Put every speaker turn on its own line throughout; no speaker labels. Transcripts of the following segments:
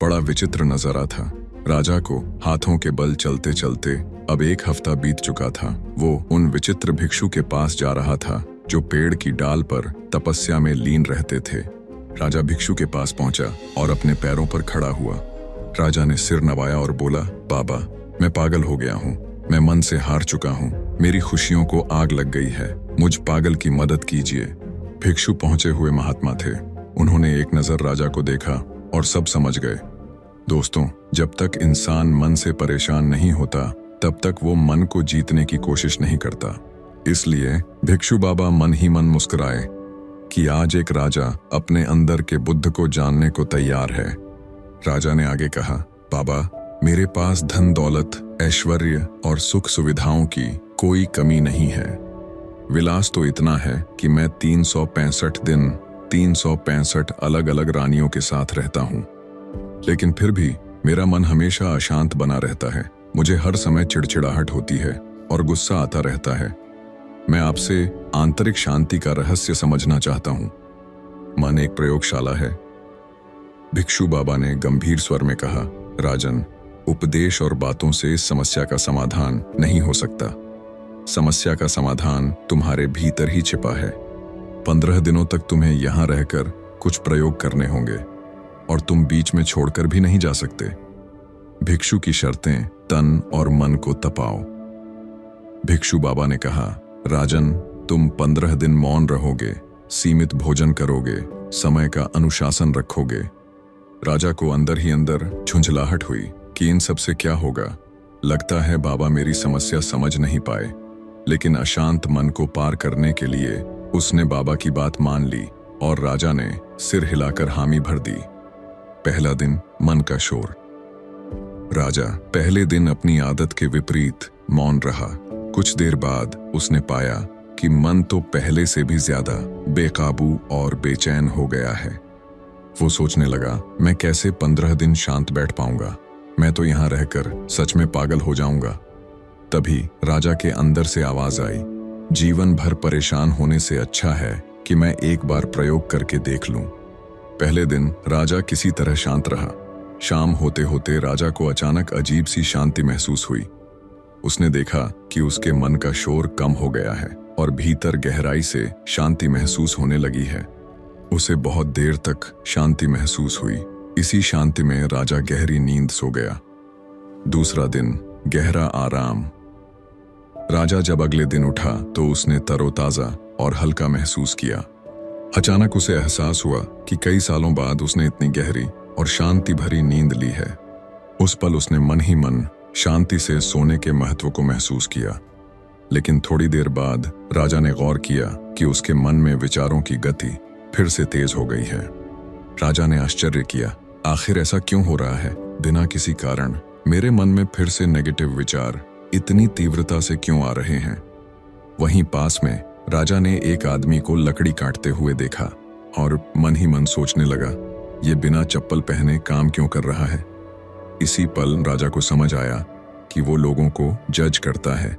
बड़ा विचित्र नजारा था। राजा को हाथों के बल चलते चलते अब 1 हफ्ता बीत चुका था। वो उन विचित्र भिक्षु के पास जा रहा था जो पेड़ की डाल पर तपस्या में लीन रहते थे। राजा भिक्षु के पास पहुंचा और अपने पैरों पर खड़ा हुआ। राजा ने सिर नवाया और बोला, बाबा, मैं पागल हो गया हूँ। मैं मन से हार चुका हूँ। मेरी खुशियों को आग लग गई है। मुझ पागल की मदद कीजिए। भिक्षु पहुंचे हुए महात्मा थे। उन्होंने एक नजर राजा को देखा और सब समझ गए। दोस्तों, जब तक इंसान मन से परेशान नहीं होता तब तक वो मन को जीतने की कोशिश नहीं करता। इसलिए भिक्षु बाबा मन ही मन मुस्कुराए कि आज एक राजा अपने अंदर के बुद्ध को जानने को तैयार है। राजा ने आगे कहा, बाबा, मेरे पास धन दौलत, ऐश्वर्य और सुख सुविधाओं की कोई कमी नहीं है। विलास तो इतना है कि मैं 365 दिन 365 अलग अलग रानियों के साथ रहता हूँ, लेकिन फिर भी मेरा मन हमेशा अशांत बना रहता है। मुझे हर समय चिड़चिड़ाहट होती है और गुस्सा आता रहता है। मैं आपसे आंतरिक शांति का रहस्य समझना चाहता हूँ। मन एक प्रयोगशाला है। भिक्षु बाबा ने गंभीर स्वर में कहा, राजन, उपदेश और बातों से इस समस्या का समाधान नहीं हो सकता। समस्या का समाधान तुम्हारे भीतर ही छिपा है। 15 दिनों तक तुम्हें यहां रहकर कुछ प्रयोग करने होंगे और तुम बीच में छोड़कर भी नहीं जा सकते। भिक्षु की शर्तें तन और मन को तपाओ। भिक्षु बाबा ने कहा, राजन, तुम 15 दिन मौन रहोगे, सीमित भोजन करोगे, समय का अनुशासन रखोगे। राजा को अंदर ही अंदर झुंझलाहट हुई कि इन सब से क्या होगा। लगता है बाबा मेरी समस्या समझ नहीं पाए, लेकिन अशांत मन को पार करने के लिए उसने बाबा की बात मान ली और राजा ने सिर हिलाकर हामी भर दी। पहला दिन, मन का शोर। राजा पहले दिन अपनी आदत के विपरीत मौन रहा। कुछ देर बाद उसने पाया कि मन तो पहले से भी ज्यादा बेकाबू और बेचैन हो गया है। वो सोचने लगा, मैं कैसे 15 दिन शांत बैठ पाऊंगा। मैं तो यहां रहकर सच में पागल हो जाऊंगा। तभी राजा के अंदर से आवाज आई, जीवन भर परेशान होने से अच्छा है कि मैं एक बार प्रयोग करके देख लूं। पहले दिन राजा किसी तरह शांत रहा। शाम होते होते राजा को अचानक अजीब सी शांति महसूस हुई। उसने देखा कि उसके मन का शोर कम हो गया है और भीतर गहराई से शांति महसूस होने लगी है। उसे बहुत देर तक शांति महसूस हुई। इसी शांति में राजा गहरी नींद सो गया। दूसरा दिन, गहरा आराम। राजा जब अगले दिन उठा तो उसने तरोताजा और हल्का महसूस किया। अचानक उसे एहसास हुआ कि कई सालों बाद उसने इतनी गहरी और शांति भरी नींद ली है। उस पल उसने मन ही मन शांति से सोने के महत्व को महसूस किया। लेकिन थोड़ी देर बाद राजा ने गौर किया कि उसके मन में विचारों की गति फिर से तेज हो गई है। राजा ने आश्चर्य किया, आखिर ऐसा क्यों हो रहा है? बिना किसी कारण मेरे मन में फिर से नेगेटिव विचार इतनी तीव्रता से क्यों आ रहे हैं? वहीं पास में राजा ने एक आदमी को लकड़ी काटते हुए देखा और मन ही मन सोचने लगा, ये बिना चप्पल पहने काम क्यों कर रहा है? इसी पल राजा को समझ आया कि वो लोगों को जज करता है।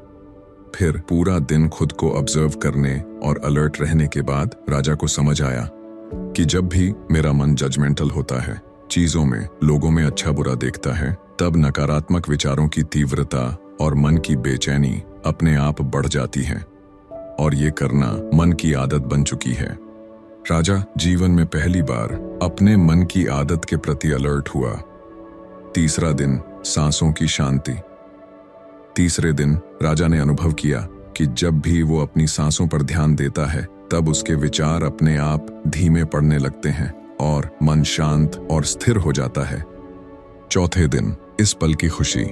फिर पूरा दिन खुद को ऑब्जर्व करने और अलर्ट रहने के बाद राजा को समझ आया कि जब भी मेरा मन जजमेंटल होता है, चीजों में, लोगों में अच्छा बुरा देखता है, तब नकारात्मक विचारों की तीव्रता और मन की बेचैनी अपने आप बढ़ जाती है और ये करना मन की आदत बन चुकी है। राजा जीवन में पहली बार अपने मन की आदत के प्रति अलर्ट हुआ। तीसरा दिन, सांसों की शांति। तीसरे दिन राजा ने अनुभव किया कि जब भी वो अपनी सांसों पर ध्यान देता है तब उसके विचार अपने आप धीमे पड़ने लगते हैं और मन शांत और स्थिर हो जाता है। चौथे दिन, इस पल की खुशी।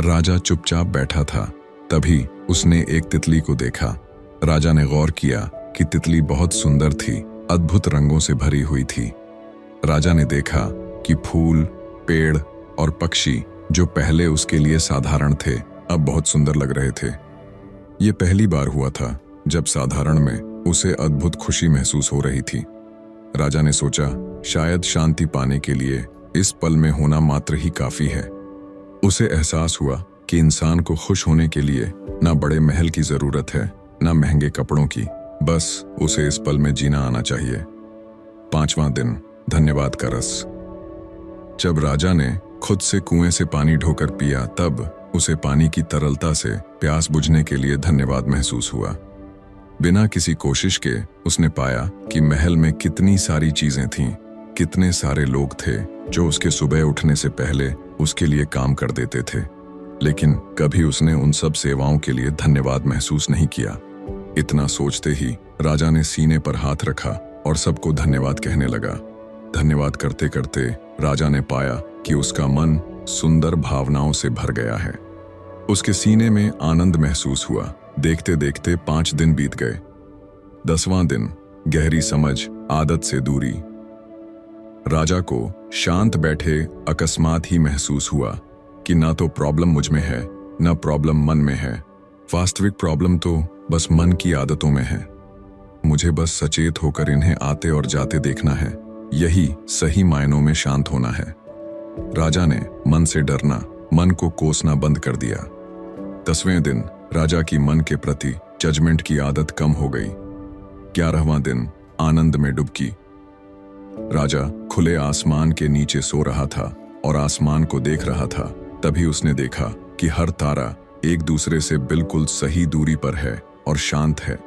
राजा चुपचाप बैठा था, तभी उसने एक तितली को देखा। राजा ने गौर किया कि तितली बहुत सुंदर थी, अद्भुत रंगों से भरी हुई थी। राजा ने देखा कि फूल, पेड़ और पक्षी जो पहले उसके लिए साधारण थे अब बहुत सुंदर लग रहे थे। ये पहली बार हुआ था जब साधारण में उसे अद्भुत खुशी महसूस हो रही थी। राजा ने सोचा, शायद शांति पाने के लिए इस पल में होना मात्र ही काफी है। उसे एहसास हुआ कि इंसान को खुश होने के लिए ना बड़े महल की जरूरत है, ना महंगे कपड़ों की, बस उसे इस पल में जीना आना चाहिए। 5वां दिन, धन्यवाद का रस। जब राजा ने खुद से कुएं से पानी ढोकर पिया तब उसे पानी की तरलता से प्यास बुझने के लिए धन्यवाद महसूस हुआ। बिना किसी कोशिश के उसने पाया कि महल में कितनी सारी चीजें थीं, कितने सारे लोग थे जो उसके सुबह उठने से पहले उसके लिए काम कर देते थे, लेकिन कभी उसने उन सब सेवाओं के लिए धन्यवाद महसूस नहीं किया। इतना सोचते ही राजा ने सीने पर हाथ रखा और सबको धन्यवाद कहने लगा। धन्यवाद करते करते राजा ने पाया कि उसका मन सुंदर भावनाओं से भर गया है। उसके सीने में आनंद महसूस हुआ। देखते देखते 5 दिन बीत गए। 10वां दिन, गहरी समझ, आदत से दूरी। राजा को शांत बैठे अकस्मात ही महसूस हुआ कि ना तो प्रॉब्लम मुझ में है, ना प्रॉब्लम मन में है। वास्तविक प्रॉब्लम तो बस मन की आदतों में है। मुझे बस सचेत होकर इन्हें आते और जाते देखना है। यही सही मायनों में शांत होना है। राजा ने मन से डरना, मन को कोसना बंद कर दिया। 10वें दिन, राजा की मन के प्रति जजमेंट की आदत कम हो गई। 11वां दिन, आनंद में डुबकी। राजा खुले आसमान के नीचे सो रहा था और आसमान को देख रहा था। तभी उसने देखा कि हर तारा एक दूसरे से बिल्कुल सही दूरी पर है और शांत है।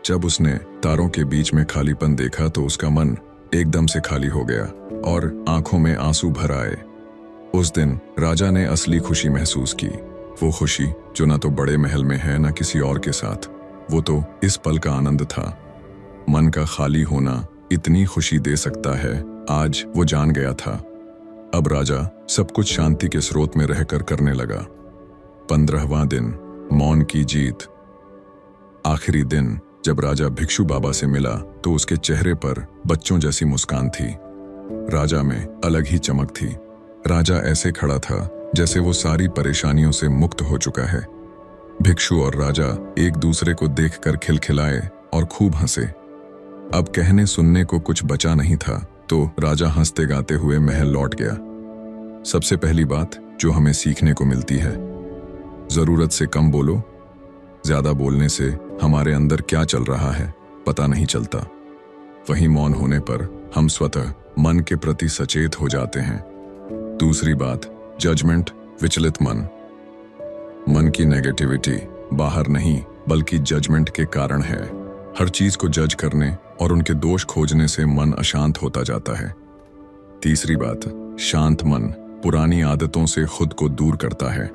जब उसने तारों के बीच में खालीपन देखा तो उसका मन एकदम से खाली हो गया और आंखों में आंसू भर आए। उस दिन राजा ने असली खुशी महसूस की। वो खुशी जो ना तो बड़े महल में है, ना किसी और के साथ। वो तो इस पल का आनंद था। मन का खाली होना इतनी खुशी दे सकता है, आज वो जान गया था। अब राजा सब कुछ शांति के स्रोत में रहकर करने लगा। 15वां दिन, मौन की जीत। आखिरी दिन जब राजा भिक्षु बाबा से मिला तो उसके चेहरे पर बच्चों जैसी मुस्कान थी। राजा में अलग ही चमक थी। राजा ऐसे खड़ा था जैसे वो सारी परेशानियों से मुक्त हो चुका है। भिक्षु और राजा एक दूसरे को देखकर खिलखिलाए और खूब हंसे। अब कहने सुनने को कुछ बचा नहीं था तो राजा हंसते गाते हुए महल लौट गया। सबसे पहली बात जो हमें सीखने को मिलती है, जरूरत से कम बोलो। ज्यादा बोलने से हमारे अंदर क्या चल रहा है पता नहीं चलता। वहीं मौन होने पर हम स्वतः मन के प्रति सचेत हो जाते हैं। दूसरी बात, जजमेंट, विचलित मन। मन की नेगेटिविटी बाहर नहीं बल्कि जजमेंट के कारण है। हर चीज को जज करने और उनके दोष खोजने से मन अशांत होता जाता है। तीसरी बात, शांत मन पुरानी आदतों से खुद को दूर करता है।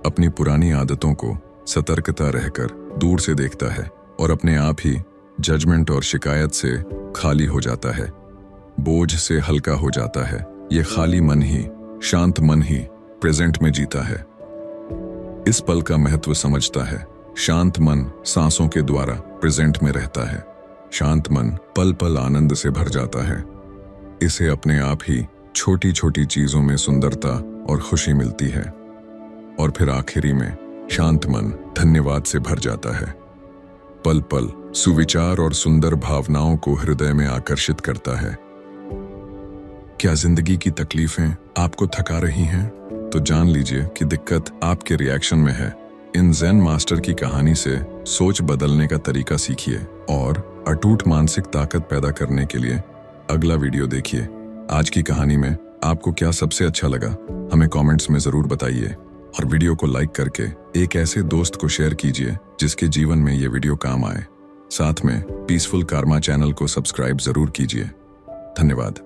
अपनी पुरानी आदतों को सतर्कता रहकर दूर से देखता है और अपने आप ही जजमेंट और शिकायत से खाली हो जाता है, बोझ से हल्का हो जाता है। ये खाली मन ही, शांत मन ही प्रेजेंट में जीता है, इस पल का महत्व समझता है। शांत मन सांसों के द्वारा प्रेजेंट में रहता है। शांत मन पल पल आनंद से भर जाता है। इसे अपने आप ही छोटी छोटी चीजों में सुंदरता और खुशी मिलती है। और फिर आखिरी में शांत मन धन्यवाद से भर जाता है। पल पल सुविचार और सुंदर भावनाओं को हृदय में आकर्षित करता है। क्या जिंदगी की तकलीफें आपको थका रही हैं? तो जान लीजिए कि दिक्कत आपके रिएक्शन में है। इन ज़ेन मास्टर की कहानी से सोच बदलने का तरीका सीखिए और अटूट मानसिक ताकत पैदा करने के लिए अगला वीडियो देखिए। आज की कहानी में आपको क्या सबसे अच्छा लगा हमें कमेंट्स में जरूर बताइए और वीडियो को लाइक करके एक ऐसे दोस्त को शेयर कीजिए जिसके जीवन में ये वीडियो काम आए। साथ में पीसफुल कार्मा चैनल को सब्सक्राइब जरूर कीजिए। धन्यवाद।